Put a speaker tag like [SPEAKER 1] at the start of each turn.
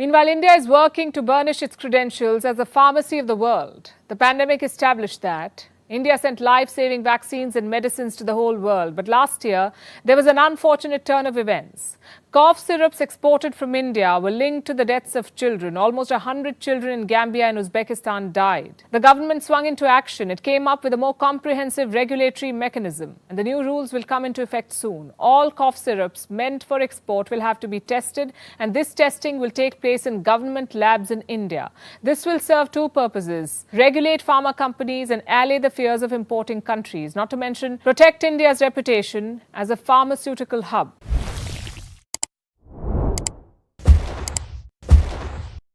[SPEAKER 1] Meanwhile, India is working to burnish its credentials as the pharmacy of the world. The pandemic established that. India sent life-saving vaccines and medicines to the whole world. But last year, there was an unfortunate turn of events. Cough syrups exported from India were linked to the deaths of children. Almost 100 children in Gambia and Uzbekistan died. The government swung into action. It came up with a more comprehensive regulatory mechanism. And the new rules will come into effect soon. All cough syrups meant for export will have to be tested. And this testing will take place in government labs in India. This will serve two purposes: regulate pharma companies and allay the fears of importing countries, not to mention protect India's reputation as a pharmaceutical hub.